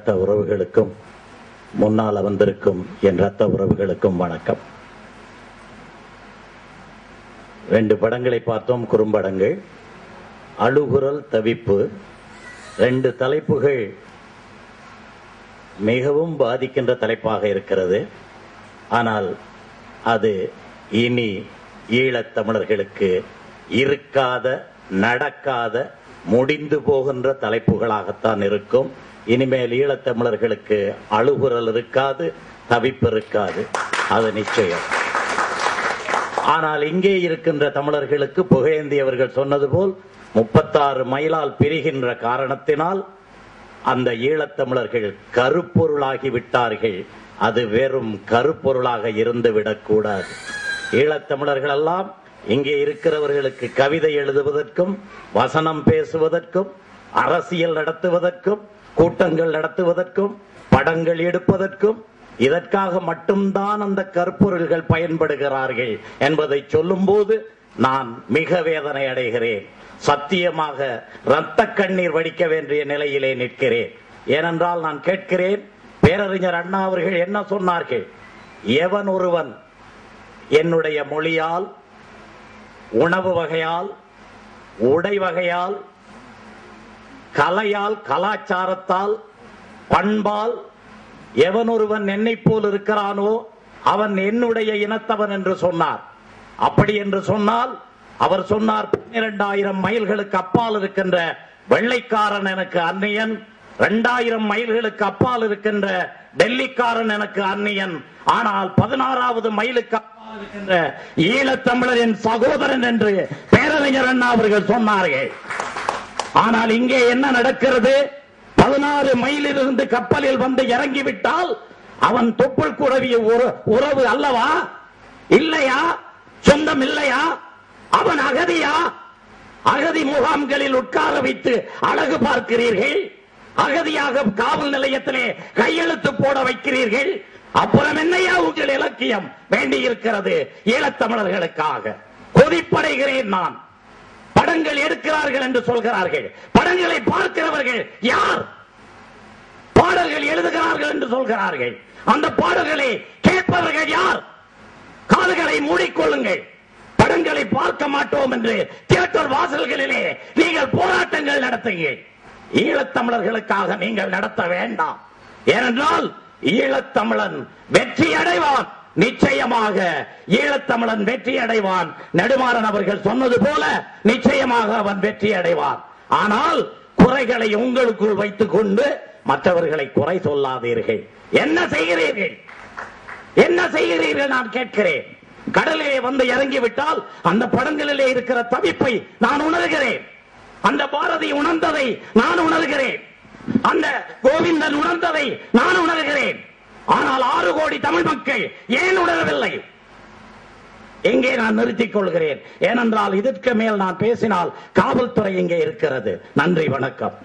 இரத்த உறவுகளுக்கும் முன்னால் வந்திருக்கும் என் இரத்த உறவுகளுக்கும் வணக்கம். 2 படங்களை பார்த்தோம், குறும்படங்கள். அழுகுரல், தவிப்பு, 2 தலைப்புகள் மிகவும் பாதிக்கின்ற தலைப்பாக இருக்கிறது. ஆனால் அது இனி ஈழத்தமிழர்களுக்கு இருக்காத, நடக்காத, முடிந்து போகின்ற தலைப்புகளாகத்தான் இருக்கும். இனிமேல் ஈழத்தமிழர்களுக்கு அழுகுரல் இருக்காது, தவிப்பு இருக்காது, அது நிச்சயம். ஆனால் இங்கே இருக்கின்ற தமிழர்களுக்கு புகழேந்தி அவர்கள் சொன்னது போல் 36 மைலால் பிரிகின்ற காரணத்தினால் அந்த ஈழத்தமிழர்கள் கருப்பொருளாகி விட்டார்கள். அது வெறும் கருப்பொருளாக இருந்து விடக்கூடாது. ஈழத்தமிழர்கள் எல்லாம் இங்கே இருக்கிறவர்களுக்கு கவிதை எழுதுவதற்கும், வசனம் பேசுவதற்கும், அரசியல் நடத்துவதற்கும், கூட்டங்கள் நடத்துவதற்கும், படங்கள் எடுப்பதற்கும், இதற்காக மட்டும்தான் அந்த கருப்பொருள்கள் பயன்படுகிறார்கள் என்பதை சொல்லும் போது நான் மிக வேதனை அடைகிறேன். சத்தியமாக இரத்த கண்ணீர் வடிக்க வேண்டிய நிலையிலே நிற்கிறேன். ஏனென்றால் நான் கேட்கிறேன், பேரறிஞர் அண்ணா அவர்கள் என்ன சொன்னார்கள்? எவன் ஒருவன் என்னுடைய மொழியால், உணவு வகையால், உடை வகையால், கலையால், கலாச்சாரத்தால், பண்பால் எவன் ஒருவன் என்னை போல் இருக்கிறானோ அவன் என்னுடைய இனத்தவன் என்று சொன்னார். அப்படி என்று சொன்னால் அவர் சொன்னார், 12,000 மைல்களுக்கு அப்பால் இருக்கின்ற வெள்ளைக்காரன் எனக்கு அந்நியன், 2000 மைல்களுக்கு அப்பால் இருக்கின்ற டெல்லிக்காரன் எனக்கு அந்நியன், ஆனால் 16வது மைலுக்கு அப்பால் இருக்கின்ற ஈழத்தமிழரின் சகோதரன் என்று பேரறிஞர் அண்ணா அவர்கள் சொன்னார்கள். ஆனால் இங்கே என்ன நடக்கிறது? 16 மைலிலிருந்து கப்பலில் வந்து இறங்கிவிட்டால் அவன் தொப்புள் குடவிய உறவு அல்லவா? இல்லையா? சொந்தம் இல்லையா? அவன் அகதியா? அகதி முகாம்களில் உட்கார வைத்து அழகு பார்க்கிறீர்கள், அகதியாக காவல் நிலையத்திலே கையெழுத்து போட வைக்கிறீர்கள். அப்புறம் என்னையா உங்கள் இலக்கியம் வேண்டி இருக்கிறது? ஈழத்தமிழர்களுக்காக கொதிப்படைகிறேன் நான். படங்கள் எடுக்கிறார்கள் என்று சொல்கிறார்கள், படங்களை பார்க்கிறவர்கள் யார்? பாடல்கள் எழுதுகிறார்கள் என்று சொல்கிறார்கள், அந்த பாடல்களை கேட்பவர்கள் யார்? காதுகளை மூடிக்கொள்ளுங்கள். படங்களை பார்க்க மாட்டோம் என்று தியேட்டர் வாசல்களிலே நீங்கள் போராட்டங்கள் நடத்துங்கள். ஈழத்தமிழர்களுக்காக நீங்கள் நடத்த வேண்டாம். ஏனென்றால் ஈழத்தமிழன் வெற்றி அடைவான். நிச்சயமாக ஈழத்தமிழன் வெற்றி அடைவான். நெடுமாறன் அவர்கள் சொன்னது போல நிச்சயமாக அவன் வெற்றி அடைவான். ஆனால் குறைகளை உங்களுக்குள் வைத்துக் கொண்டு மற்றவர்களை குறை சொல்லாதீர்கள். என்ன செய்கிறீர்கள்? என்ன செய்கிறீர்கள் நான் கேட்கிறேன். கடலிலே வந்து இறங்கிவிட்டால் அந்த படங்களிலே இருக்கிற தவிப்பை நான் உணர்கிறேன். அந்த பாரதி உணர்ந்ததை நான் உணர்கிறேன். அந்த கோவிந்தன் உணர்ந்ததை நான் உணர்கிறேன். ஆனால் 6 கோடி தமிழ் மக்கள் ஏன் உணரவில்லை? எங்கே நான் நிறுத்திக் கொள்கிறேன். ஏனென்றால் இதற்கு மேல் நான் பேசினால் காவல்துறை இங்கே இருக்கிறது. நன்றி, வணக்கம்.